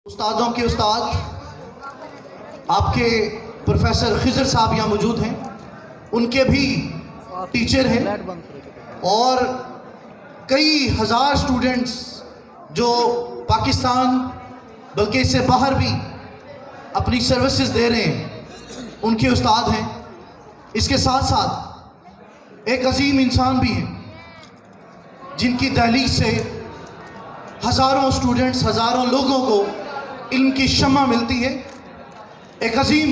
استادوں کے استاد آپ کے پروفیسر خضر صاحب یہاں موجود ہیں، ان کے بھی ٹیچر ہیں اور کئی ہزار سٹوڈنٹس جو پاکستان بلکہ اس سے باہر بھی اپنی سروسز دے رہے ہیں، ان کے استاد ہیں۔ اس کے ساتھ ساتھ ایک عظیم انسان بھی ہیں جن کی دہلیز سے ہزاروں سٹوڈنٹس، ہزاروں لوگوں کو علم کی شمع ملتی ہے۔ ایک عظیم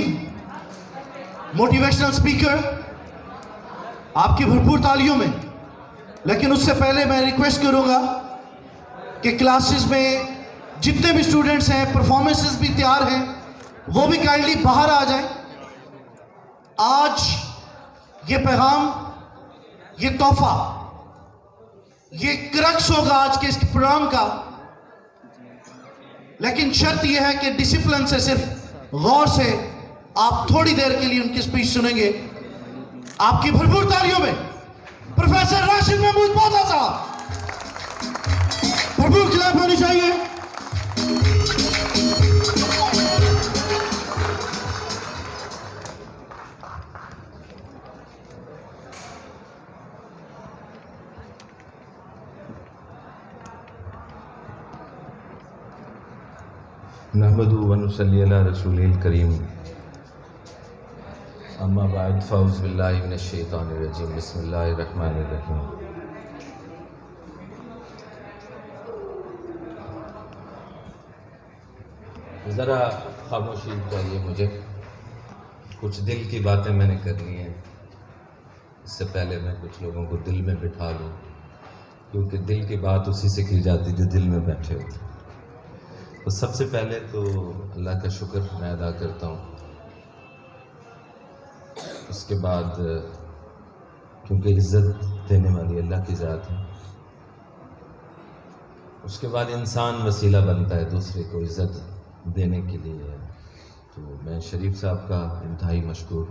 موٹیویشنل سپیکر، آپ کی بھرپور تالیوں میں۔ لیکن اس سے پہلے میں ریکویسٹ کروں گا کہ کلاسز میں جتنے بھی سٹوڈنٹس ہیں، پرفارمنسز بھی تیار ہیں، وہ بھی کائنڈلی باہر آ جائیں۔ آج یہ پیغام، یہ تحفہ، یہ کرکس ہوگا آج کے اس پروگرام کا، لیکن شرط یہ ہے کہ ڈسپلن سے، صرف غور سے آپ تھوڑی دیر کے لیے ان کی سپیچ سنیں گے۔ آپ کی بھرپور تالیوں میں پروفیسر راشد محمود بودا صاحب، بھرپور کلیپ ہونی چاہیے۔ نحمدہ و نصلی علی رسولہ الکریم، اما بعد فاعوذ باللہ من الشیطان الرجیم، بسم اللہ الرحمن الرحیم۔ ذرا خاموشی چاہیے مجھے، کچھ دل کی باتیں میں نے کرنی ہیں۔ اس سے پہلے میں کچھ لوگوں کو دل میں بٹھا لوں، کیونکہ دل کی بات اسی سے کی جاتی جو دل میں بیٹھے ہوتے۔ تو سب سے پہلے تو اللہ کا شکر میں ادا کرتا ہوں۔ اس کے بعد کیونکہ عزت دینے والی اللہ کی ذات ہے، اس کے بعد انسان وسیلہ بنتا ہے دوسرے کو عزت دینے کے لیے۔ تو میں شریف صاحب کا انتہائی مشکور،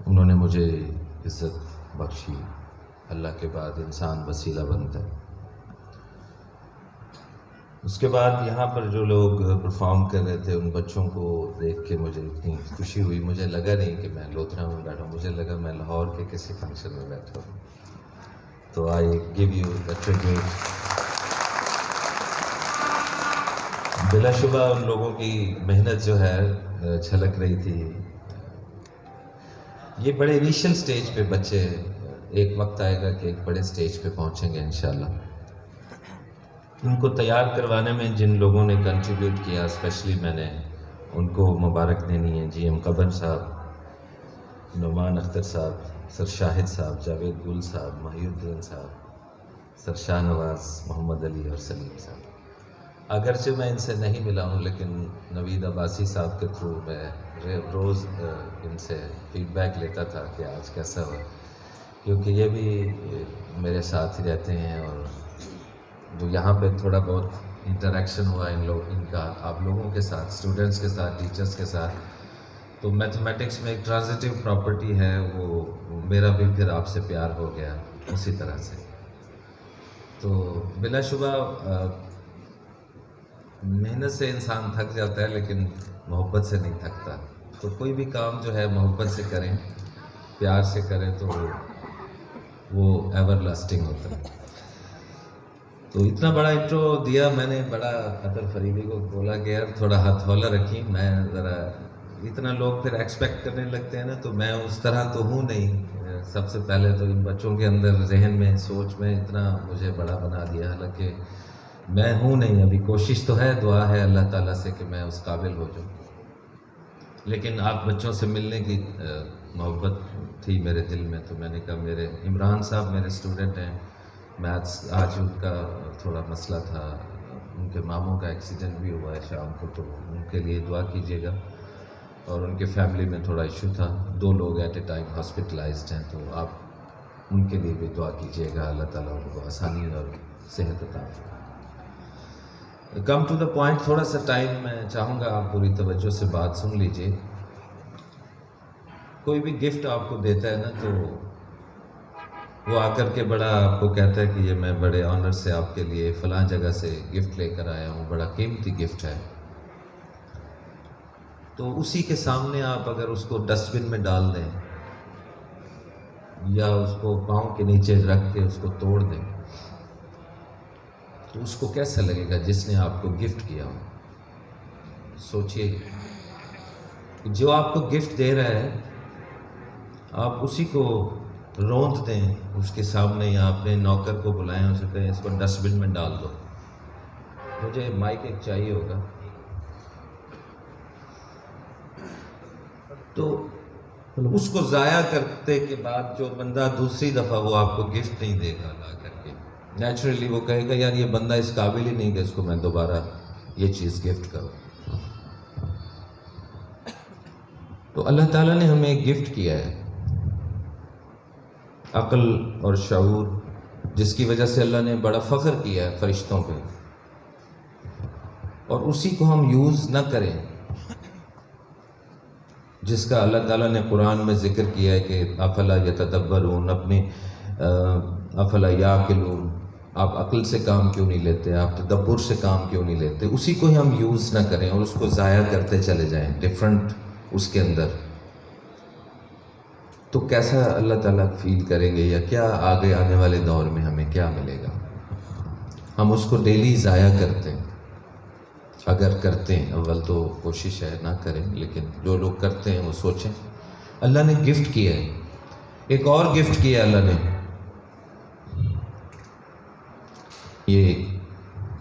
انہوں نے مجھے عزت بخشی۔ اللہ کے بعد انسان وسیلہ بنتا ہے۔ اس کے بعد یہاں پر جو لوگ پرفارم کر رہے تھے، ان بچوں کو دیکھ کے مجھے اتنی خوشی ہوئی۔ مجھے لگا نہیں کہ میں لوتھرا میں بیٹھا ہوں، مجھے لگا میں لاہور کے کسی فنکشن میں بیٹھا ہوں۔ تو آئی گیو یو اے ٹریبیوٹ۔ بلا شبہ ان لوگوں کی محنت جو ہے چھلک رہی تھی۔ یہ بڑے انیشل سٹیج پہ بچے، ایک وقت آئے گا کہ ایک بڑے سٹیج پہ پہنچیں گے انشاءاللہ۔ ان کو تیار کروانے میں جن لوگوں نے کنٹریبیوٹ کیا، اسپیشلی میں نے ان کو مبارک دینی ہے۔ جی ایم قبر صاحب، نعمان اختر صاحب، سر شاہد صاحب، جاوید گل صاحب، محی الدین صاحب، سر شاہ نواز، محمد علی اور سلیم صاحب۔ اگرچہ میں ان سے نہیں ملا ہوں، لیکن نوید عباسی صاحب کے تھرو میں روز ان سے فیڈ بیک لیتا تھا کہ آج کیسا ہوا، کیونکہ یہ بھی میرے ساتھ ہی رہتے ہیں۔ اور جو یہاں پہ تھوڑا بہت انٹریکشن ہوا ان کا آپ لوگوں کے ساتھ، اسٹوڈنٹس کے ساتھ، ٹیچرس کے ساتھ، تو میتھمیٹکس میں ایک ٹرانزٹیو پراپرٹی ہے، وہ میرا بھی پھر آپ سے پیار ہو گیا اسی طرح سے۔ تو بلا شبہ محنت سے انسان تھک جاتا ہے، لیکن محبت سے نہیں تھکتا۔ تو کوئی بھی کام جو ہے محبت سے کریں، پیار سے کریں، تو وہ ایور لاسٹنگ ہوتا ہے۔ تو اتنا بڑا انٹرو دیا میں نے، بڑا اطہر فریدی کو بولا کہ یار تھوڑا ہاتھ ہولا رکھیں، میں ذرا، اتنا لوگ پھر ایکسپیکٹ کرنے لگتے ہیں نا، تو میں اس طرح تو ہوں نہیں۔ سب سے پہلے تو ان بچوں کے اندر ذہن میں، سوچ میں اتنا مجھے بڑا بنا دیا، حالانکہ میں ہوں نہیں۔ ابھی کوشش تو ہے، دعا ہے اللہ تعالیٰ سے کہ میں اس قابل ہو جاؤں، لیکن آپ بچوں سے ملنے کی محبت تھی میرے دل میں۔ تو میں نے کہا، میرے عمران صاحب میرے اسٹوڈنٹ ہیں، میں آج ان کا تھوڑا مسئلہ تھا، ان کے ماموں کا ایکسیڈنٹ بھی ہوا ہے شام کو، تو ان کے لیے دعا کیجیے گا۔ اور ان کے فیملی میں تھوڑا ایشو تھا، 2 لوگ ایٹ اے ٹائم ہاسپٹلائزڈ ہیں، تو آپ ان کے لیے بھی دعا کیجیے گا، اللہ تعالیٰ ان کو آسانی اور صحت عطا فرمائے۔ کم ٹو دا پوائنٹ، تھوڑا سا ٹائم میں چاہوں گا آپ پوری توجہ سے بات سن لیجیے۔ کوئی بھی گفٹ آپ کو دیتا ہے نا، تو وہ آ کر کے بڑا آپ کو کہتا ہے کہ یہ میں بڑے آنر سے آپ کے لیے فلاں جگہ سے گفٹ لے کر آیا ہوں، بڑا قیمتی گفٹ ہے، تو اسی کے سامنے آپ اگر اس کو ڈسٹ بن میں ڈال دیں یا اس کو پاؤں کے نیچے رکھ کے اس کو توڑ دیں تو اس کو کیسا لگے گا جس نے آپ کو گفٹ کیا ہو؟ سوچئے، جو آپ کو گفٹ دے رہا ہے آپ اسی کو رونت دیں اس کے سامنے، یا اپنے نوکر کو بلائیں، اسے کہیں اس کو ڈسٹ بن میں ڈال دو. مجھے مائک ایک چاہیے ہوگا. تو اس کو ضائع کرتے کے بعد جو بندہ دوسری دفعہ وہ آپ کو گفٹ نہیں دے گا لا کر کے، نیچرلی وہ کہے گا یار یہ بندہ اس قابل ہی نہیں کہ اس کو میں دوبارہ یہ چیز گفٹ کروں. تو اللہ تعالیٰ نے ہمیں ایک گفٹ کیا ہے، عقل اور شعور، جس کی وجہ سے اللہ نے بڑا فخر کیا ہے فرشتوں پہ، اور اسی کو ہم یوز نہ کریں، جس کا اللہ تعالیٰ نے قرآن میں ذکر کیا ہے کہ افلا یتدبرون، اپنی افلا یعقلون، آپ عقل سے کام کیوں نہیں لیتے، آپ تدبر سے کام کیوں نہیں لیتے، اسی کو ہی ہم یوز نہ کریں اور اس کو ضائع کرتے چلے جائیں ڈفرنٹ اس کے اندر، تو کیسا اللہ تعالیٰ فیل کریں گے، یا کیا آگے آنے والے دور میں ہمیں کیا ملے گا. ہم اس کو ڈیلی ضائع کرتے ہیں، اگر کرتے ہیں، اول تو کوشش ہے نہ کریں، لیکن جو لوگ کرتے ہیں وہ سوچیں اللہ نے گفٹ کیا ہے. ایک اور گفٹ کیا اللہ نے، یہ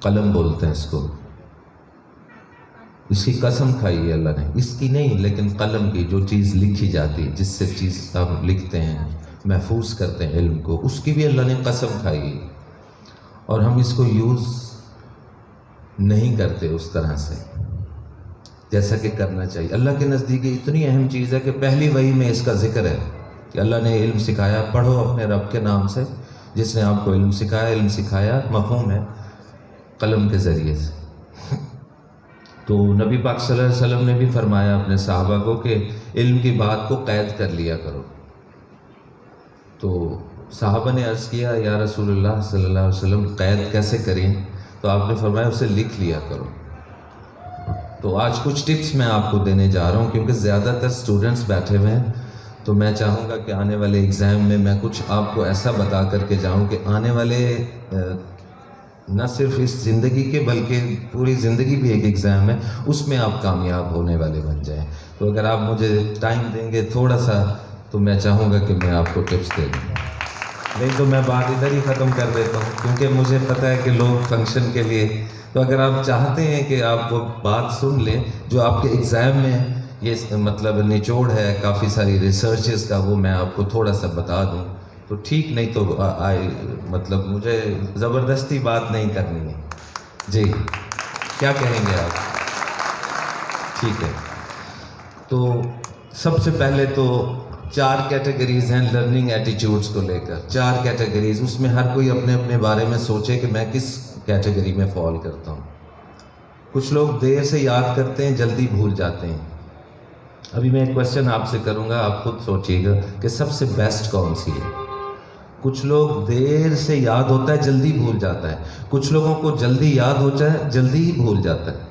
قلم بولتے ہیں اس کو، اس کی قسم کھائی ہے اللہ نے، اس کی نہیں لیکن قلم کی، جو چیز لکھی جاتی ہے، جس سے چیز ہم لکھتے ہیں، محفوظ کرتے ہیں علم کو، اس کی بھی اللہ نے قسم کھائی ہے، اور ہم اس کو یوز نہیں کرتے اس طرح سے جیسا کہ کرنا چاہیے. اللہ کے نزدیک اتنی اہم چیز ہے کہ پہلی وحی میں اس کا ذکر ہے کہ اللہ نے علم سکھایا، پڑھو اپنے رب کے نام سے جس نے آپ کو علم سکھایا. علم سکھایا مفہوم ہے قلم کے ذریعے سے. تو نبی پاک صلی اللہ علیہ وسلم نے بھی فرمایا اپنے صحابہ کو کہ علم کی بات کو قید کر لیا کرو. تو صحابہ نے عرض کیا یا رسول اللہ صلی اللہ علیہ وسلم قید کیسے کریں؟ تو آپ نے فرمایا اسے لکھ لیا کرو. تو آج کچھ ٹپس میں آپ کو دینے جا رہا ہوں، کیونکہ زیادہ تر اسٹوڈنٹس بیٹھے ہوئے ہیں، تو میں چاہوں گا کہ آنے والے ایگزام میں کچھ آپ کو ایسا بتا کر کے جاؤں کہ آنے والے نہ صرف اس زندگی کے بلکہ پوری زندگی بھی ایک ایگزام ہے، اس میں آپ کامیاب ہونے والے بن جائیں. تو اگر آپ مجھے ٹائم دیں گے تھوڑا سا تو میں چاہوں گا کہ میں آپ کو ٹپس دے دوں. نہیں تو میں بات ادھر ہی ختم کر دیتا ہوں، کیونکہ مجھے پتہ ہے کہ لوگ فنکشن کے لیے، تو اگر آپ چاہتے ہیں کہ آپ وہ بات سن لیں جو آپ کے ایگزام میں یہ مطلب نچوڑ ہے کافی ساری ریسرچز کا، وہ میں آپ کو تھوڑا سا بتا دوں تو ٹھیک، نہیں تو مطلب مجھے زبردستی بات نہیں کرنی ہے. جی کیا کہیں گے آپ؟ ٹھیک ہے. تو سب سے پہلے تو 4 کیٹیگریز ہیں لرننگ ایٹیٹیوڈز کو لے کر، 4 کیٹیگریز. اس میں ہر کوئی اپنے اپنے بارے میں سوچے کہ میں کس کیٹیگری میں فال کرتا ہوں. کچھ لوگ دیر سے یاد کرتے ہیں، جلدی بھول جاتے ہیں. ابھی میں ایک کوشچن آپ سے کروں گا، آپ خود سوچیے گا کہ سب سے بیسٹ کون سی ہے. کچھ لوگ دیر سے یاد ہوتا ہے، جلدی بھول جاتا ہے. کچھ لوگوں کو جلدی یاد ہوتا ہے، جلدی ہی بھول جاتا ہے.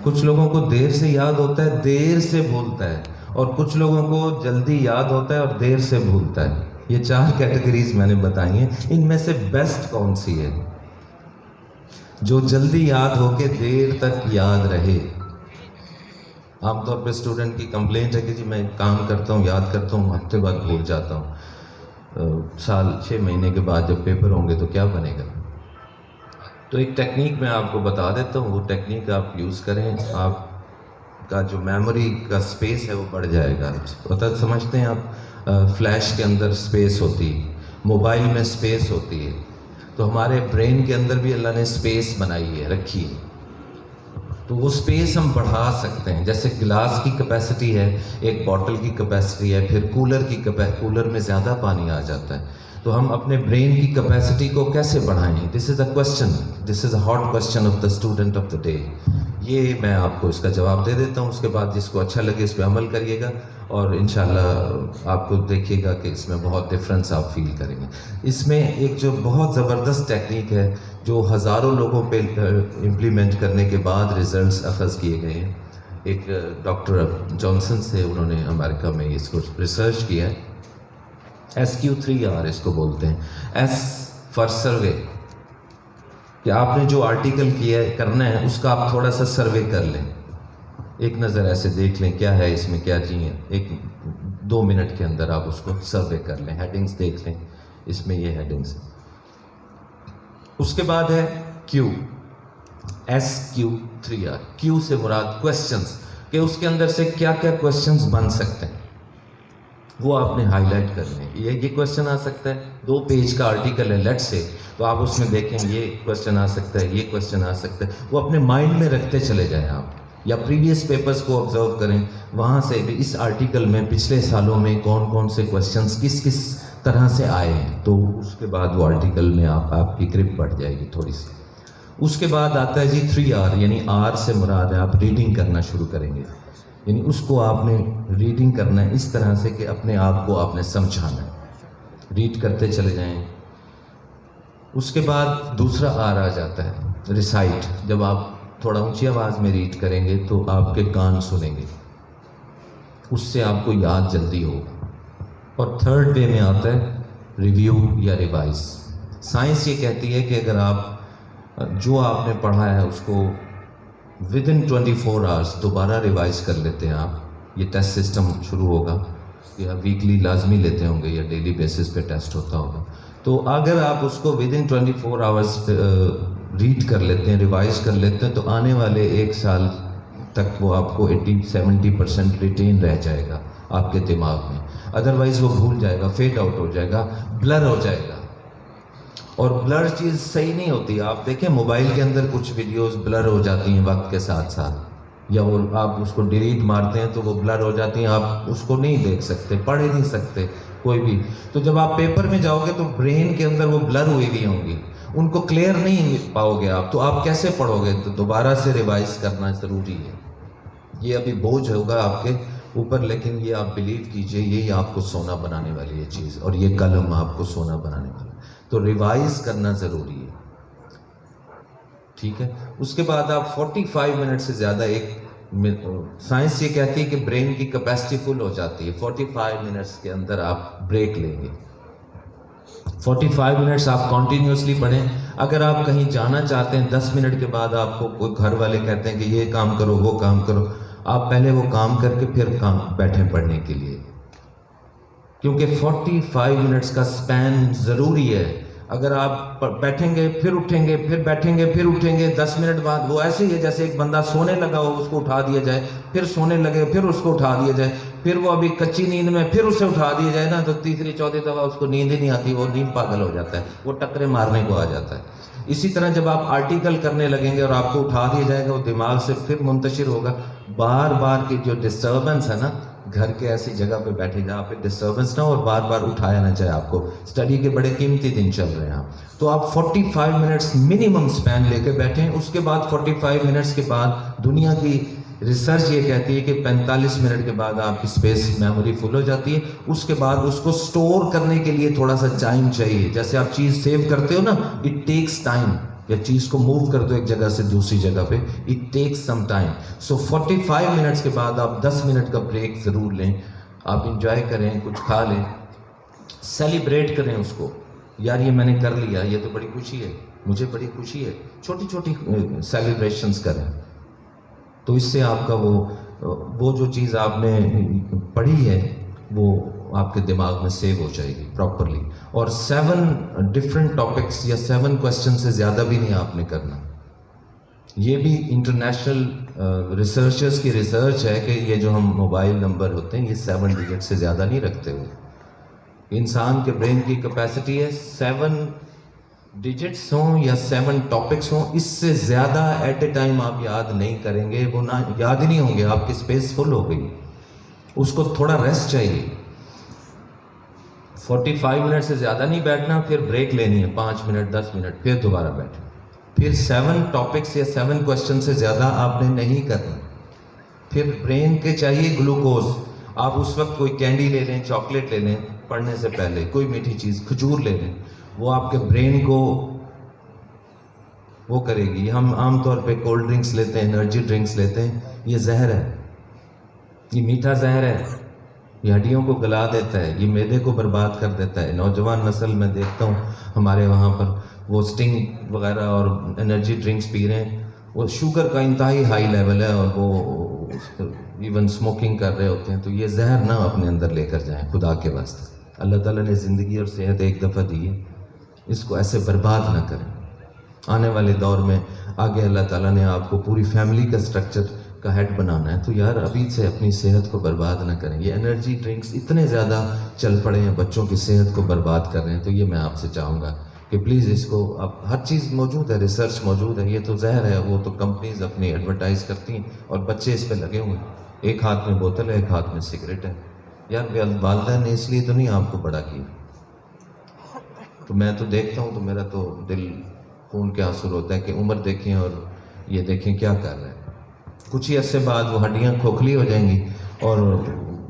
کچھ لوگوں کو دیر سے یاد ہوتا ہے، دیر سے بھولتا ہے. اور کچھ لوگوں کو جلدی یاد ہوتا ہے اور دیر سے بھولتا ہے. یہ 4 کیٹیگریز میں نے بتائی ہیں. ان میں سے بیسٹ کون سی ہے؟ جو جلدی یاد ہو کے دیر تک یاد رہے. عام طور پہ اسٹوڈنٹ کی کمپلینٹ ہے کہ جی میں کام کرتا ہوں، یاد کرتا ہوں، ہفتے بعد بھول جاتا ہوں، سال 6 مہینے کے بعد جب پیپر ہوں گے تو کیا بنے گا. تو ایک ٹیکنیک میں آپ کو بتا دیتا ہوں، وہ ٹیکنیک آپ یوز کریں، آپ کا جو میموری کا سپیس ہے وہ بڑھ جائے گا. پتہ سمجھتے ہیں آپ، فلیش کے اندر سپیس ہوتی ہے، موبائل میں سپیس ہوتی ہے، تو ہمارے برین کے اندر بھی اللہ نے سپیس بنائی ہے، رکھی ہے. تو وہ سپیس ہم بڑھا سکتے ہیں. جیسے گلاس کی کیپیسٹی ہے، ایک باٹل کی کیپیسٹی ہے، پھر کولر میں زیادہ پانی آ جاتا ہے. تو ہم اپنے برین کی کیپیسٹی کو کیسے بڑھائیں؟ This is a question, this is a hot question of the student of the day. یہ میں آپ کو اس کا جواب دے دیتا ہوں، اس کے بعد جس کو اچھا لگے اس پہ عمل کریے گا، اور انشاءاللہ آپ کو دیکھیے گا کہ اس میں بہت ڈفرینس آپ فیل کریں گے۔ اس میں ایک جو بہت زبردست ٹیکنیک ہے جو ہزاروں لوگوں پہ امپلیمنٹ کرنے کے بعد ریزلٹس اخذ کیے گئے ہیں، ایک ڈاکٹر جانسن سے انہوں نے امریکہ میں اس کو ریسرچ کیا ہے۔ SQ3R اس کو بولتے ہیں، ایس فار سروے، کہ آپ نے جو آرٹیکل کیا ہے کرنا ہے اس کا آپ تھوڑا سا سروے کر لیں، ایک نظر ایسے دیکھ لیں کیا ہے اس میں، کیا چاہیے، ایک 2 منٹ کے اندر آپ اس کو سروے کر لیں، ہیڈنگز دیکھ لیں، اس میں یہ ہیڈنگز۔ اس کے بعد ہے Q، SQ3R، Q سے مراد کویسچنز، کہ اس کے اندر سے کیا کیا کویسچنز بن سکتے ہیں، وہ آپ نے ہائی لائٹ کرنے۔ یہ کویسچن آ سکتا ہے، 2 پیج کا آرٹیکل ہے لیٹ سے، تو آپ اس میں دیکھیں یہ کویسچن آ سکتا ہے، یہ کویسچن آ سکتا ہے، وہ اپنے مائنڈ میں رکھتے چلے جائیں آپ، یا پریویس پیپرز کو آبزرو کریں، وہاں سے بھی اس آرٹیکل میں پچھلے سالوں میں کون کون سے کویسچنز کس کس طرح سے آئے ہیں، تو اس کے بعد وہ آرٹیکل میں آپ کی گرپ بڑھ جائے گی تھوڑی سی۔ اس کے بعد آتا ہے جی 3R، یعنی R سے مراد ہے آپ ریڈنگ کرنا شروع کریں گے، یعنی اس کو آپ نے ریڈنگ کرنا ہے اس طرح سے کہ اپنے آپ کو آپ نے سمجھانا ہے، ریڈ کرتے چلے جائیں۔ اس کے بعد دوسرا R آ جاتا ہے ریسائٹ، جب آپ تھوڑا اونچی آواز میں ریڈ کریں گے تو آپ کے کان سنیں گے، اس سے آپ کو یاد جلدی ہوگا۔ اور تھرڈ وے میں آتا ہے ریویو یا ریوائز۔ سائنس یہ کہتی ہے کہ اگر آپ جو آپ نے پڑھا ہے اس کو ودن 24 آورس دوبارہ ریوائز کر لیتے ہیں آپ، یہ ٹیسٹ سسٹم شروع ہوگا، یا ویکلی لازمی لیتے ہوں گے یا ڈیلی بیسس پہ ٹیسٹ ہوتا ہوگا، تو اگر آپ اس کو ودن 24 آورس ریڈ کر لیتے ہیں، ریوائز کر لیتے ہیں، تو آنے والے 1 سال تک وہ آپ کو 80-70% ریٹین رہ جائے گا آپ کے دماغ میں، ادروائز وہ بھول جائے گا، فیڈ آؤٹ ہو جائے گا، بلر ہو جائے گا۔ اور بلر چیز صحیح نہیں ہوتی، آپ دیکھیں موبائل کے اندر کچھ ویڈیوز بلر ہو جاتی ہیں وقت کے ساتھ ساتھ، یا وہ آپ اس کو ڈیلیٹ مارتے ہیں تو وہ بلر ہو جاتی ہیں، آپ اس کو نہیں دیکھ سکتے، پڑھ ہی نہیں سکتے کوئی بھی۔ تو جب آپ پیپر میں جاؤ گے تو برین کے اندر وہ بلر ہوئی ہوئی ہوں گی، ان کو کلیئر نہیں پاؤ گے آپ، تو آپ کیسے پڑھو گے؟ تو دوبارہ سے ریوائز کرنا ضروری ہے۔ یہ ابھی بوجھ ہوگا آپ کے اوپر، لیکن یہ آپ بلیو کیجئے یہی آپ کو سونا بنانے والی ہے چیز، اور یہ قلم آپ کو سونا بنانے والا ہے، تو ریوائز کرنا ضروری ہے، ٹھیک ہے۔ اس کے بعد آپ 45 منٹ سے زیادہ، ایک سائنس یہ کہتی ہے کہ برین کی کیپیسٹی فل ہو جاتی ہے، 45 منٹس کے اندر آپ بریک لیں گے۔ 45 منٹس آپ کنٹینیوسلی پڑھیں۔ اگر آپ کہیں جانا چاہتے ہیں 10 منٹ کے بعد آپ کو کوئی گھر والے کہتے ہیں کہ یہ کام کرو وہ کام کرو، آپ پہلے وہ کام کر کے پھر کام بیٹھیں پڑھنے کے لیے، کیونکہ 45 منٹس کا سپین ضروری ہے۔ اگر آپ بیٹھیں گے پھر اٹھیں گے پھر بیٹھیں گے پھر اٹھیں گے، 10 منٹ بعد وہ ایسے ہی ہے جیسے ایک بندہ سونے لگا ہو، اس کو اٹھا دیا جائے، پھر سونے لگے پھر اس کو اٹھا دیا جائے، پھر وہ ابھی کچی نیند میں پھر اسے اٹھا دیا جائے نا، تو تیسری چوتھی دفعہ اس کو نیند ہی نہیں آتی، وہ نیند پاگل ہو جاتا ہے، وہ ٹکرے مارنے کو آ جاتا ہے۔ اسی طرح جب آپ آرٹیکل کرنے لگیں گے اور آپ کو اٹھا دیا جائے گا، وہ دماغ سے پھر منتشر ہوگا، بار بار کی جو ڈسٹربنس ہے نا، گھر کے ایسی جگہ پہ بیٹھے جہاں پہ ڈسٹربنس نہ ہو اور بار بار اٹھایا نہ جائے آپ کو، اسٹڈی کے بڑے قیمتی دن چل رہے ہیں، تو آپ 45 منٹس منیمم سپین لے کے بیٹھیں۔ اس کے بعد 45 منٹس کے بعد دنیا کی ریسرچ یہ کہتی ہے کہ 45 منٹ کے بعد آپ کی اسپیس میموری فل ہو جاتی ہے، اس کے بعد اس کو سٹور کرنے کے لیے تھوڑا سا ٹائم چاہیے، جیسے آپ چیز سیو کرتے ہو نا، اٹ ٹیکس ٹائم، یا چیز کو موو کر دو ایک جگہ سے دوسری جگہ پہ، it takes some time. So 45 minutes کے بعد آپ 10 منٹ کا بریک ضرور لیں، آپ انجوائے کریں، کچھ کھا لیں، سیلیبریٹ کریں اس کو، یار یہ میں نے کر لیا، یہ تو بڑی خوشی ہے، مجھے بڑی خوشی ہے، چھوٹی چھوٹی سیلیبریشنز کریں، تو اس سے آپ کا وہ جو چیز آپ نے پڑھی ہے وہ آپ کے دماغ میں سیو ہو جائے گی پراپرلی۔ اور 7 ڈفرینٹ ٹاپکس یا 7 کویسچن سے زیادہ بھی نہیں آپ نے کرنا۔ یہ بھی انٹرنیشنل ریسرچرز کی ریسرچ ہے کہ یہ جو ہم موبائل نمبر ہوتے ہیں یہ 7 ڈیجٹ سے زیادہ نہیں رکھتے ہوئے۔ انسان کے برین کی کیپیسٹی ہے 7 ڈیجٹس ہوں یا 7 ٹاپکس ہوں، اس سے زیادہ ایٹ اے ٹائم آپ یاد نہیں کریں گے، وہ نہ یاد ہی نہیں ہوں گے، آپ کی اسپیس فل ہو گئی، اس کو تھوڑا ریسٹ چاہیے۔ 45 منٹ سے زیادہ نہیں بیٹھنا، پھر بریک لینی ہے 5 منٹ 10 منٹ، پھر دوبارہ بیٹھیں۔ پھر 7 ٹاپکس یا 7 کوشچن سے زیادہ آپ نے نہیں کرنا. پھر برین کے چاہیے گلوکوز. آپ اس وقت کوئی کینڈی لے لیں, چاکلیٹ لے لیں پڑھنے سے پہلے, کوئی میٹھی چیز, کھجور لے لیں, وہ آپ کے برین کو وہ کرے گی. ہم عام طور پہ کولڈ ڈرنکس لیتے ہیں, انرجی ڈرنکس لیتے ہیں, یہ زہر ہے, یہ میٹھا زہر ہے, یہ ہڈیوں کو گلا دیتا ہے, یہ معدے کو برباد کر دیتا ہے. نوجوان نسل میں دیکھتا ہوں ہمارے وہاں پر وہ اسٹنگ وغیرہ اور انرجی ڈرنکس پی رہے ہیں, وہ شوگر کا انتہائی ہائی لیول ہے اور وہ ایون اسموکنگ کر رہے ہوتے ہیں. تو یہ زہر نہ اپنے اندر لے کر جائیں خدا کے واسطے. اللہ تعالیٰ نے زندگی اور صحت ایک دفعہ دی ہے, اس کو ایسے برباد نہ کریں. آنے والے دور میں آگے اللہ تعالیٰ نے آپ کو پوری فیملی کا سٹرکچر کا ہیڈ بنانا ہے, تو یار ابھی سے اپنی صحت کو برباد نہ کریں. یہ انرجی ڈرنکس اتنے زیادہ چل پڑے ہیں, بچوں کی صحت کو برباد کر رہے ہیں. تو یہ میں آپ سے چاہوں گا کہ پلیز اس کو, اب ہر چیز موجود ہے, ریسرچ موجود ہے, یہ تو زہر ہے, وہ تو کمپنیز اپنی ایڈورٹائز کرتی ہیں اور بچے اس پہ لگے ہوئے ہیں. ایک ہاتھ میں بوتل ہے, ایک ہاتھ میں سگریٹ ہے. یار والدہ نے اس لیے تو نہیں آپ کو بڑا کیا. تو میں تو دیکھتا ہوں تو میرا تو دل خون کے آنسو ہوتا ہے کہ عمر دیکھیں اور یہ دیکھیں کیا کر رہے ہیں. کچھ ہی عرصے بعد وہ ہڈیاں کھوکھلی ہو جائیں گی اور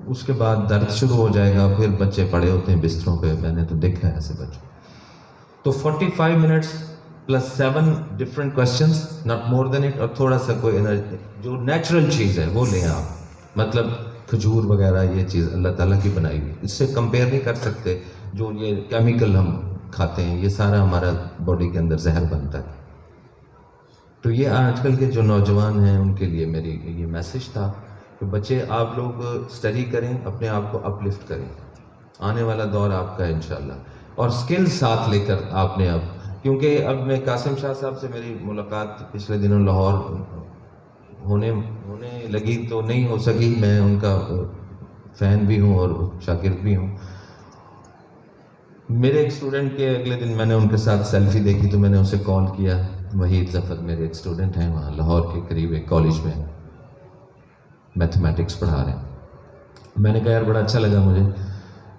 اس کے بعد درد شروع ہو جائے گا, پھر بچے پڑے ہوتے ہیں بستروں پہ. میں نے تو دیکھا ہے ایسے بچوں. تو 45 minutes plus 7 different questions, not more than it, اور تھوڑا سا کوئی انرجی جو نیچرل چیز ہے وہ لیں آپ. مطلب کھجور وغیرہ یہ چیز اللہ تعالیٰ کی بنائی ہوئی, اس سے کمپیئر نہیں کر سکتے. جو یہ کیمیکل ہم کھاتے ہیں یہ سارا ہمارا باڈی کے اندر زہر بنتا ہے. تو یہ آج کل کے جو نوجوان ہیں ان کے لیے میری یہ میسج تھا کہ بچے آپ لوگ اسٹڈی کریں, اپنے آپ کو اپ لفٹ کریں. آنے والا دور آپ کا ہے انشاءاللہ, اور سکل ساتھ لے کر آپ نے اب, کیونکہ اب میں قاسم شاہ صاحب سے میری ملاقات پچھلے دنوں لاہور ہونے لگی تو نہیں ہو سکی. میں ان کا فین بھی ہوں اور شاگرد بھی ہوں. میرے ایک اسٹوڈنٹ کے اگلے دن میں نے ان کے ساتھ سیلفی دیکھی تو میں نے اسے کال کیا. وحید ظفر میرے ایک اسٹوڈنٹ ہیں وہاں لاہور کے قریب ایک کالج میں میتھمیٹکس پڑھا رہے ہیں. میں نے کہا یار بڑا اچھا لگا مجھے,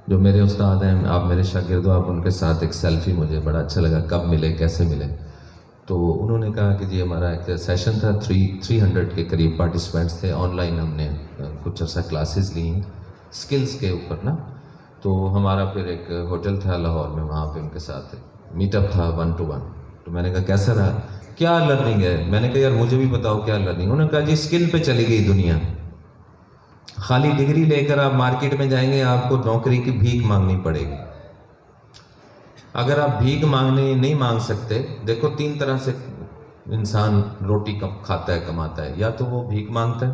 جو میرے استاد ہیں آپ میرے شاگرد ہو, آپ ان کے ساتھ ایک سیلفی, مجھے بڑا اچھا لگا. کب ملے, کیسے ملے؟ تو انہوں نے کہا کہ جی ہمارا ایک سیشن تھا, 300 کے قریب پارٹیسپینٹس تھے. آن لائن ہم نے کچھ عرصہ کلاسز لی ہیں اسکلس کے اوپر نا. تو ہمارا پھر ایک ہوٹل تھا لاہور میں, وہاں پہ ان کے ساتھ میٹ اپ تھا 1 to 1. تو میں نے کہا کیسا رہا, کیا لرننگ ہے؟ میں نے کہا یار مجھے بھی بتاؤ کیا لرننگ. انہوں نے کہا جی اسکل پہ چلی گئی دنیا. خالی ڈگری لے کر آپ مارکیٹ میں جائیں گے, آپ کو نوکری کی بھیک مانگنی پڑے گی. اگر آپ بھیک مانگنے نہیں مانگ سکتے, دیکھو 3 طرح سے انسان روٹی کھاتا ہے, کماتا ہے. یا تو وہ بھیک مانگتا ہے,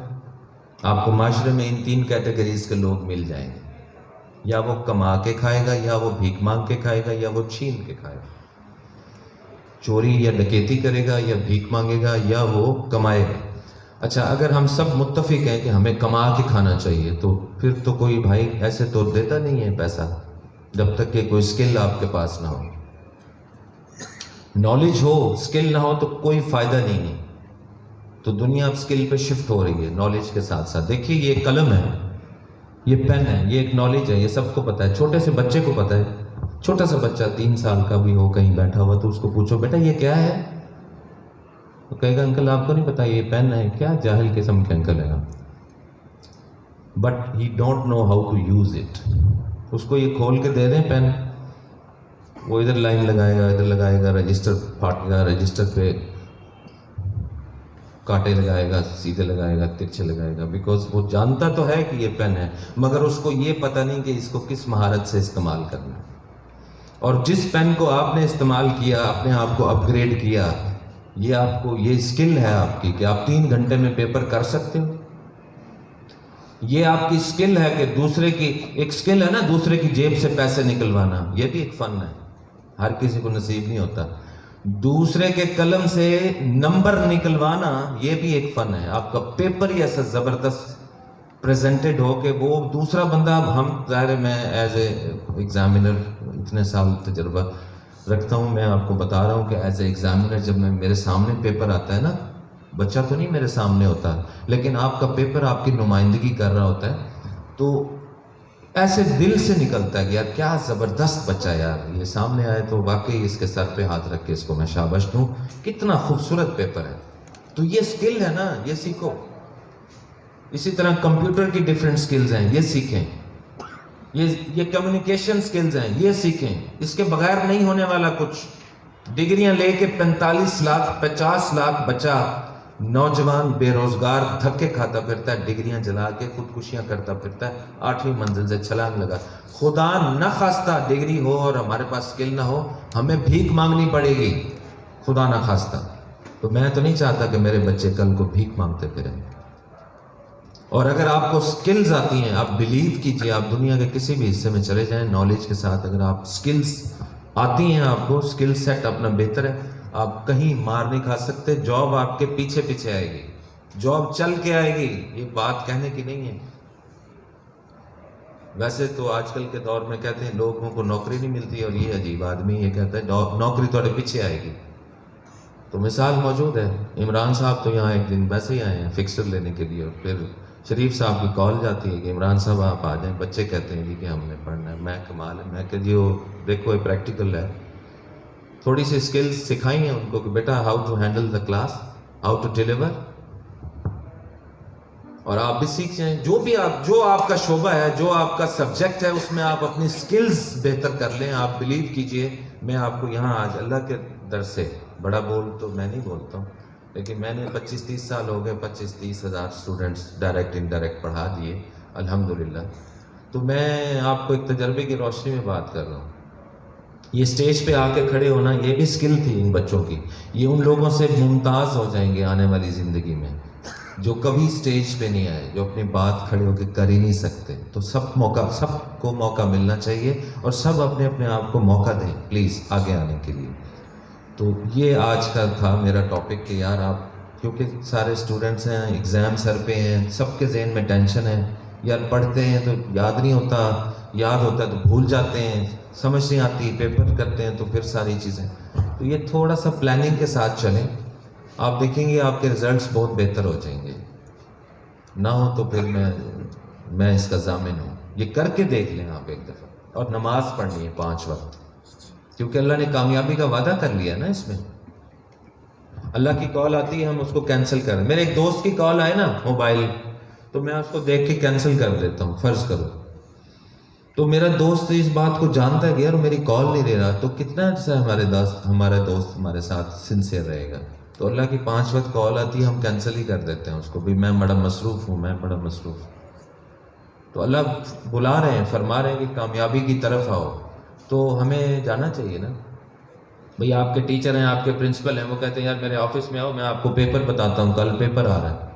آپ کو معاشرے میں ان 3 کیٹیگریز کے لوگ مل جائیں گے. یا وہ کما کے کھائے گا, یا وہ بھیک مانگ کے کھائے گا, یا وہ چھین کے کھائے گا. چوری یا ڈکیتی کرے گا, یا بھیک مانگے گا, یا وہ کمائے گا. اچھا اگر ہم سب متفق ہیں کہ ہمیں کما کے کھانا چاہیے, تو پھر تو کوئی بھائی ایسے تو دیتا نہیں ہے پیسہ جب تک کہ کوئی سکل آپ کے پاس نہ ہو. نالج ہو, سکل نہ ہو تو کوئی فائدہ نہیں ہے. تو دنیا اب سکل پہ شفٹ ہو رہی ہے نالج کے ساتھ ساتھ. دیکھیے یہ قلم ہے, یہ پین ہے, یہ ایک نالج ہے, یہ سب کو پتہ ہے. چھوٹے سے بچے کو پتہ ہے. چھوٹا سا بچہ 3 سال کا بھی ہو کہیں بیٹھا ہوا تو اس کو پوچھو بیٹا یہ کیا ہے, تو کہے گا انکل آپ کو نہیں پتا یہ پین ہے. کیا جاہل قسم کے انکل ہے نا. But he don't know how to use it. اس کو یہ کھول کے دے دیں پین, وہ ادھر لائن لگائے گا, ادھر لگائے گا, رجسٹر پھاٹے گا, رجسٹر پہ کانٹے لگائے گا, سیدھے لگائے گا, ترچھے لگائے گا. بیکاز وہ جانتا تو ہے کہ یہ پین ہے, مگر اس کو یہ پتہ نہیں کہ اس کو کس مہارت سے استعمال کرنا ہے. اور جس پین کو آپ نے استعمال کیا, اپنے آپ کو اپ گریڈ کیا, یہ آپ کو یہ اسکل ہے آپ کی کہ آپ 3 گھنٹے میں پیپر کر سکتے ہو. یہ آپ کی اسکل ہے کہ دوسرے کی, ایک اسکل ہے نا دوسرے کی جیب سے پیسے نکلوانا, یہ بھی ایک فن ہے, ہر کسی کو نصیب نہیں ہوتا. دوسرے کے قلم سے نمبر نکلوانا یہ بھی ایک فن ہے. آپ کا پیپر ہی ایسا زبردست پریزنٹڈ ہو کہ وہ دوسرا بندہ, ہم ظاہر میں ایز اے ایگزامینر اتنے سال تجربہ رکھتا ہوں, میں آپ کو بتا رہا ہوں کہ ایز اے ایگزامینر جب میں میرے سامنے پیپر آتا ہے نا, بچہ تو نہیں میرے سامنے ہوتا لیکن آپ کا پیپر آپ کی نمائندگی کر رہا ہوتا ہے, تو ایسے دل سے نکلتا ہے کہ یار کیا زبردست بچہ یار، یہ سامنے آئے تو واقعی اس کے سر پہ ہاتھ رکھ کے اس کو میں شاباش دوں، کتنا خوبصورت پیپر ہے. تو یہ سکل ہے نا، یہ سیکھو. اسی طرح کمپیوٹر کی ڈیفرنٹ سکلز ہیں، یہ سیکھیں. یہ کمیونیکیشن سکلز ہیں، یہ سیکھیں. اس کے بغیر نہیں ہونے والا کچھ. ڈگریاں لے کے 45 لاکھ 50 لاکھ بچہ نوجوان بے روزگار دھکے کھاتا پھرتا ہے، ڈگریاں جلا کے خودکشیاں کرتا پھرتا ہے، 8ویں منزل سے چھلانگ لگا. خدا نہ خواستہ ڈگری ہو اور ہمارے پاس سکل نہ ہو، ہمیں بھیک مانگنی پڑے گی، خدا نہ خواستہ. تو میں تو نہیں چاہتا کہ میرے بچے کل کو بھیک مانگتے پھریں. اور اگر آپ کو سکلز آتی ہیں، آپ بلیو کیجئے، آپ دنیا کے کسی بھی حصے میں چلے جائیں نالج کے ساتھ، اگر آپ سکلز آتی ہیں، آپ کو سکل سیٹ اپنا بہتر ہے، آپ کہیں مار نہیں کھا سکتے. جاب آپ کے پیچھے پیچھے آئے گی، جاب چل کے آئے گی، یہ بات کہنے کی نہیں ہے. ویسے تو آج کل کے دور میں کہتے ہیں لوگوں کو نوکری نہیں ملتی، اور یہ عجیب آدمی یہ کہتا ہے نوکری تھوڑے پیچھے آئے گی. تو مثال موجود ہے. عمران صاحب تو یہاں ایک دن ویسے ہی آئے ہیں فکسر لینے کے لیے، اور پھر شریف صاحب کی کال جاتی ہے کہ عمران صاحب آپ آ جائیں. بچے کہتے ہیں جی کہ ہم نے پڑھنا ہے. میں کمال ہے، میں کہ جی وہ دیکھو یہ پریکٹیکل ہے. تھوڑی سی سکلز سکھائی ہیں ان کو کہ بیٹا how to handle the class, how to deliver. اور آپ بھی سیکھ جائیں. جو آپ کا شعبہ ہے، جو آپ کا سبجیکٹ ہے، اس میں آپ اپنی سکلز بہتر کر لیں. آپ بلیو کیجئے، میں آپ کو یہاں آج اللہ کے در سے بڑا بول تو میں نہیں بولتا ہوں، لیکن میں نے 25-30 سال ہو گئے، 25-30 ہزار اسٹوڈنٹس ڈائریکٹ انڈائریکٹ پڑھا دیے الحمدللہ. تو میں آپ کو ایک تجربے کی روشنی میں بات کر رہا ہوں. یہ اسٹیج پہ آ کے کھڑے ہونا یہ بھی سکل تھی ان بچوں کی. یہ ان لوگوں سے ممتاز ہو جائیں گے آنے والی زندگی میں جو کبھی سٹیج پہ نہیں آئے، جو اپنی بات کھڑے ہو کے کر ہی نہیں سکتے. تو سب کو موقع ملنا چاہیے، اور سب اپنے اپنے آپ کو موقع دیں پلیز آگے آنے کے لیے. تو یہ آج کا تھا میرا ٹاپک کہ یار آپ، کیونکہ سارے اسٹوڈنٹس ہیں، ایگزام سر پہ ہیں، سب کے ذہن میں ٹینشن ہے. یار پڑھتے ہیں تو یاد نہیں ہوتا، یاد ہوتا ہے تو بھول جاتے ہیں، سمجھ نہیں آتی، پیپر کرتے ہیں تو پھر ساری چیزیں. تو یہ تھوڑا سا پلاننگ کے ساتھ چلیں، آپ دیکھیں گے آپ کے رزلٹس بہت بہتر ہو جائیں گے. نہ ہو تو پھر میں اس کا ضامن ہوں. یہ کر کے دیکھ لیں آپ ایک دفعہ. اور نماز پڑھنی ہے 5 وقت، کیونکہ اللہ نے کامیابی کا وعدہ کر لیا نا. اس میں اللہ کی کال آتی ہے، ہم اس کو کینسل کریں. میرے ایک دوست کی کال آئے نا موبائل، تو میں اس کو دیکھ کے کینسل کر دیتا ہوں. فرض کرو تو میرا دوست اس بات کو جانتا ہے کہ یار میری کال نہیں لے رہا، تو کتنا اچھا ہمارا دوست ہمارے ساتھ سنسیئر رہے گا. تو اللہ کی 5 وقت کال آتی ہے، ہم کینسل ہی کر دیتے ہیں اس کو، بھی میں بڑا مصروف ہوں، میں بڑا مصروف ہوں. تو اللہ بلا رہے ہیں، فرما رہے ہیں کہ کامیابی کی طرف آؤ. تو ہمیں جانا چاہیے نا. بھئی آپ کے ٹیچر ہیں، آپ کے پرنسپل ہیں، وہ کہتے ہیں یار میرے آفس میں آؤ، میں آپ کو پیپر بتاتا ہوں، کل پیپر آ رہا ہے.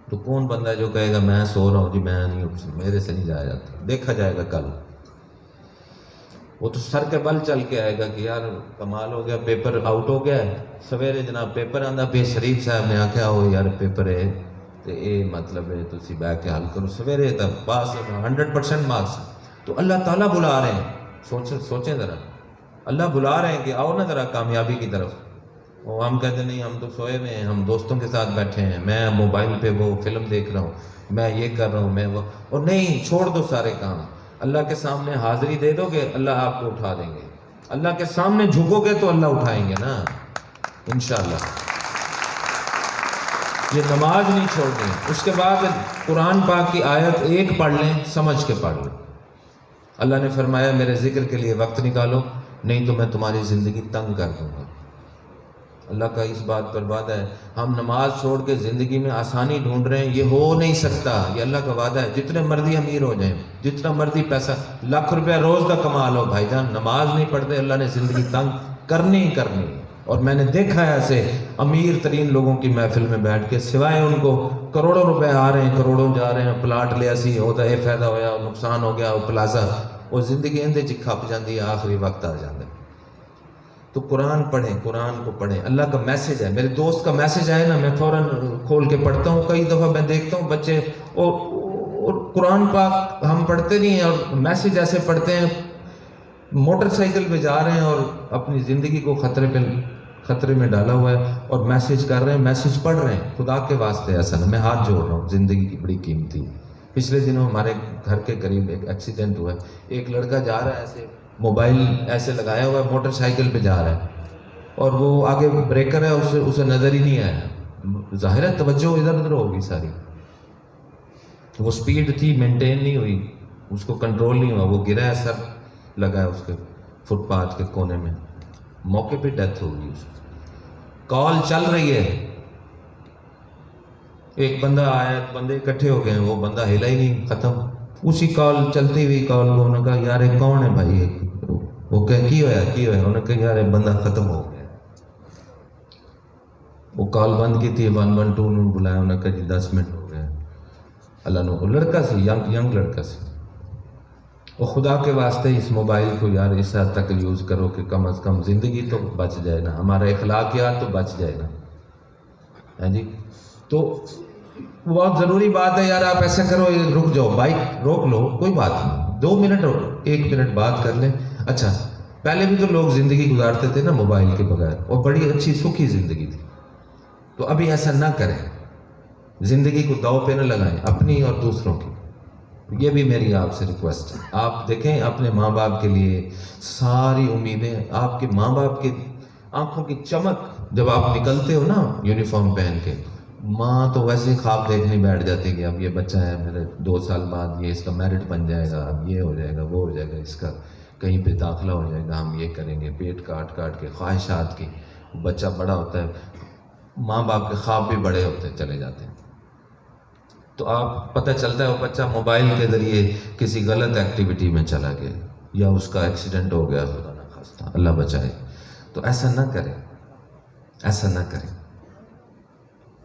تو کون بندہ ہے جو کہے گا میں سو رہا ہوں جی، میں نہیں، میرے سے نہیں جایا جاتا، دیکھا جائے گا کل. وہ تو سر کے بل چل کے آئے گا کہ یار کمال ہو گیا، پیپر آؤٹ ہو گیا ہے. سویرے جناب پیپر آندا پہ شریف صاحب نے آکھیا ہو یار پیپر ہے تے اے مطلب ہے تسی بیٹھ کے حل کرو، سویرے تک پاس 100% مارکس. تو اللہ تعالیٰ بلا رہے ہیں، سوچیں ذرا، اللہ بلا رہے ہیں کہ آؤ نا ذرا کامیابی کی طرف. وہ ہم کہتے نہیں، ہم تو سوئے ہوئے ہیں، ہم دوستوں کے ساتھ بیٹھے ہیں، میں موبائل پہ وہ فلم دیکھ رہا ہوں، میں یہ کر رہا ہوں، میں وہ. اور نہیں، چھوڑ دو سارے کام. اللہ کے سامنے حاضری دے دو گے، اللہ آپ کو اٹھا دیں گے. اللہ کے سامنے جھکو گے تو اللہ اٹھائیں گے نا انشاءاللہ. یہ نماز نہیں چھوڑنی. اس کے بعد قرآن پاک کی آیت ایک پڑھ لیں، سمجھ کے پڑھ لیں. اللہ نے فرمایا میرے ذکر کے لیے وقت نکالو، نہیں تو میں تمہاری زندگی تنگ کر دوں گا. اللہ کا اس بات پر وعدہ ہے. ہم نماز چھوڑ کے زندگی میں آسانی ڈھونڈ رہے ہیں، یہ ہو نہیں سکتا. یہ اللہ کا وعدہ ہے. جتنے مرضی امیر ہو جائیں، جتنا مرضی پیسہ، ₹1,00,000 روز کا کما لو، بھائی جان نماز نہیں پڑھتے اللہ نے زندگی تنگ کرنی ہی کرنی. اور میں نے دیکھا ہے ایسے امیر ترین لوگوں کی محفل میں بیٹھ کے، سوائے ان کو کروڑوں روپے آ رہے ہیں، کروڑوں جا رہے ہیں، پلاٹ لیا سی ہوتا ہے، فائدہ ہویا، نقصان ہو گیا، وہ پلازا، وہ زندگی اندے چ کھپ جاندی ہے، آخری وقت آ جاتا ہے. تو قرآن پڑھیں، قرآن کو پڑھیں. اللہ کا میسج ہے. میرے دوست کا میسج آئے نا، میں فوراً کھول کے پڑھتا ہوں. کئی دفعہ میں دیکھتا ہوں بچے اور قرآن پاک ہم پڑھتے نہیں ہیں، اور میسج ایسے پڑھتے ہیں، موٹر سائیکل پہ جا رہے ہیں اور اپنی زندگی کو خطرے میں ڈالا ہوا ہے، اور میسج کر رہے ہیں، میسج پڑھ رہے ہیں. خدا کے واسطے ایسا نہ، میں ہاتھ جوڑ رہا ہوں، زندگی کی بڑی قیمتی. پچھلے دنوں ہمارے گھر کے قریب ایک ایکسیڈنٹ ہوا ہے. ایک لڑکا جا رہا ہے ایسے موبائل ایسے لگایا ہوا ہے, موٹر سائیکل پہ جا رہا ہے اور وہ آگے بریکر ہے, اسے نظر ہی نہیں آیا. ظاہر ہے توجہ ادھر ادھر ہوگی ساری, وہ سپیڈ تھی مینٹین نہیں ہوئی, اس کو کنٹرول نہیں ہوا, وہ گرا ہے, سر لگا ہے اس کے فٹ پاتھ کے کونے میں, موقع پہ ڈیتھ ہو گئی اس کی. کال چل رہی ہے, ایک بندہ آیا, بندے اکٹھے ہو گئے ہیں, وہ بندہ ہلا ہی نہیں, ختم. اسی کال چلتی ہوئی کال کو انہوں نے کہا یار یہ کون ہے بھائی, وہ کہ کی ہویا انہوں نے کہا یار یہ بندہ ختم ہو گیا. وہ کال بند کی تھی, 112 انہوں نے بلایا, انہوں نے کہا جی 10 منٹ ہو گئے. اللہ نے, لڑکا سی, ینگ لڑکا سی. وہ خدا کے واسطے اس موبائل کو یار اس حد تک یوز کرو کہ کم از کم زندگی تو بچ جائے نا, ہمارا اخلاقیات تو بچ جائے نا. ہاں جی, تو بہت ضروری بات ہے یار. آپ ایسا کرو, رک جاؤ, بائک روک لو, کوئی بات نہیں, 2 منٹ 1 منٹ بات کر لیں. اچھا, پہلے بھی تو لوگ زندگی گزارتے تھے نا موبائل کے بغیر, اور بڑی اچھی سکھی زندگی تھی. تو ابھی ایسا نہ کریں, زندگی کو داؤ پہ نہ لگائیں, اپنی اور دوسروں کی. یہ بھی میری آپ سے ریکویسٹ ہے. آپ دیکھیں اپنے ماں باپ کے لیے ساری امیدیں, آپ کے ماں باپ کی آنکھوں کی چمک جب آپ نکلتے ہو نا یونیفارم پہن کے, ماں تو ویسے ہی خواب دیکھنے بیٹھ جاتی کہ اب یہ بچہ ہے میرے 2 سال بعد یہ اس کا میرٹ بن جائے گا, اب یہ ہو جائے گا, وہ ہو جائے گا, اس کا کہیں پہ داخلہ ہو جائے گا, ہم یہ کریں گے, پیٹ کاٹ کاٹ کے خواہشات کی. بچہ بڑا ہوتا ہے, ماں باپ کے خواب بھی بڑے ہوتے چلے جاتے ہیں. تو آپ پتہ چلتا ہے وہ بچہ موبائل کے ذریعے کسی غلط ایکٹیویٹی میں چلا گیا, یا اس کا ایکسیڈنٹ ہو گیا, خدا نہ خواستہ, اللہ بچائے. تو ایسا نہ کریں, ایسا نہ کریں.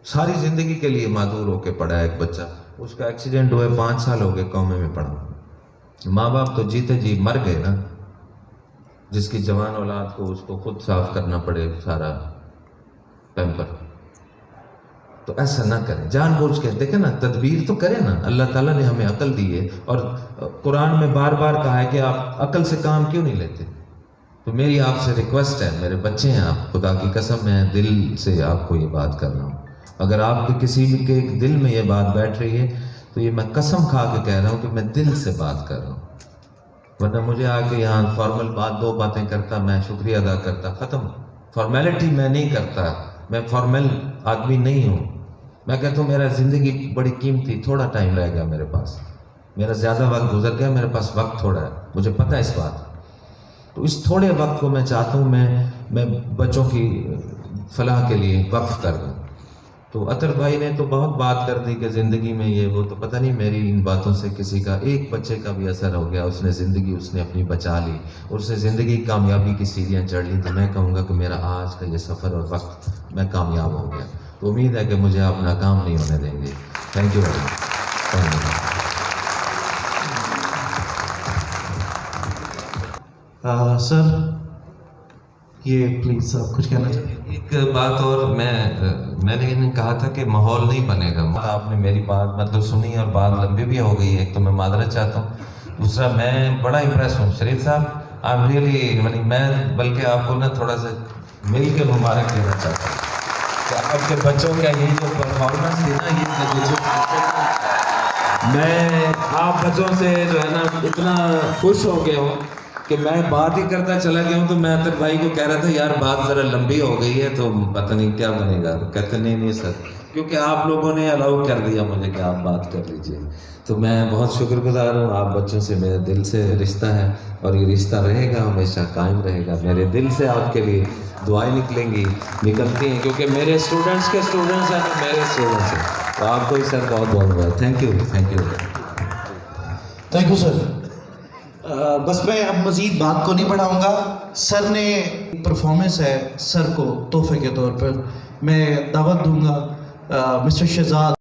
ساری زندگی کے لیے معذور ہو کے پڑا ہے ایک بچہ, اس کا ایکسیڈنٹ ہوئے 5 سال ہو گئے کومے میں پڑا. ماں باپ تو جیتے جی مر گئے نا, جس کی جوان اولاد کو اس کو خود صاف کرنا پڑے سارا پیمپر. تو ایسا نہ کریں, جان بوجھ کے. دیکھیں نا, تدبیر تو کریں نا, اللہ تعالیٰ نے ہمیں عقل دی ہے, اور قرآن میں بار بار کہا ہے کہ آپ عقل سے کام کیوں نہیں لیتے. تو میری آپ سے ریکویسٹ ہے, میرے بچے ہیں آپ, خدا کی قسم میں دل سے آپ کو یہ بات کر رہا ہوں. اگر آپ کے کسی بھی کے دل میں یہ بات بیٹھ رہی ہے تو یہ میں قسم کھا کے کہہ رہا ہوں کہ میں دل سے بات کر رہا ہوں. ورنہ مجھے آ کے یہاں فارمل بات 2 باتیں کرتا, میں شکریہ ادا کرتا, ختم. فارمیلٹی میں نہیں کرتا, میں فارمل آدمی نہیں ہوں. میں کہتا ہوں میرا زندگی بڑی قیمتی, تھوڑا ٹائم رہ گیا میرے پاس, میرا زیادہ وقت گزر گیا, میرے پاس وقت تھوڑا ہے, مجھے پتہ ہے اس بات. تو اس تھوڑے وقت کو میں چاہتا ہوں میں بچوں کی فلاح کے لیے وقف کر دوں. تو اطہر بھائی نے تو بہت بات کر دی کہ زندگی میں یہ وہ, تو پتہ نہیں میری ان باتوں سے کسی کا ایک بچے کا بھی اثر ہو گیا, اس نے زندگی اس نے اپنی بچا لی, اس نے زندگی کامیابی کی سیڑھیاں چڑھ لی. تو میں کہوں گا کہ میرا آج کا یہ سفر اور وقت میں کامیاب ہو گیا. تو امید ہے کہ مجھے آپ ناکام نہیں ہونے دیں گے. Thank you very much. Sir یہ پلیز آپ کچھ کہنا چاہتے ہیں؟ ایک بات اور, میں نے انہیں کہا تھا کہ ماحول نہیں بنے گا. آپ نے میری بات مطلب سنی اور بات لمبی بھی ہو گئی ہے, ایک تو میں معذرت چاہتا ہوں. دوسرا میں بڑا امپریس ہوں شریف صاحب, آپ ریئلی, میں بلکہ آپ کو نا تھوڑا سا مل کے مبارک دینا چاہتا ہوں کہ آپ کے بچوں کا یہ جو پرفارمنس تھی نا, یہ میں آپ بچوں سے جو ہے نا اتنا خوش ہو گیا ہوں کہ میں بات ہی کرتا چلا گیا ہوں. تو میں اطہر بھائی کو کہہ رہا تھا یار بات ذرا لمبی ہو گئی ہے, تو پتہ نہیں کیا بنے گا. کہتے نہیں سر, کیونکہ آپ لوگوں نے الاؤ کر دیا مجھے کہ آپ بات کر لیجئے. تو میں بہت شکر گزار ہوں. آپ بچوں سے میرے دل سے رشتہ ہے, اور یہ رشتہ رہے گا, ہمیشہ قائم رہے گا. میرے دل سے آپ کے لیے دعائیں نکلیں گی, نکلتی ہیں, کیونکہ میرے اسٹوڈنٹس کے اسٹوڈنٹس ہیں, میرے اسٹوڈنٹس ہیں. تو آپ کو ہی سر بہت بہت بہت thank you. Thank you, thank you sir. بس میں اب مزید بات کو نہیں بڑھاؤں گا. سر نے پرفارمنس ہے, سر کو تحفے کے طور پر میں دعوت دوں گا مسٹر شہزاد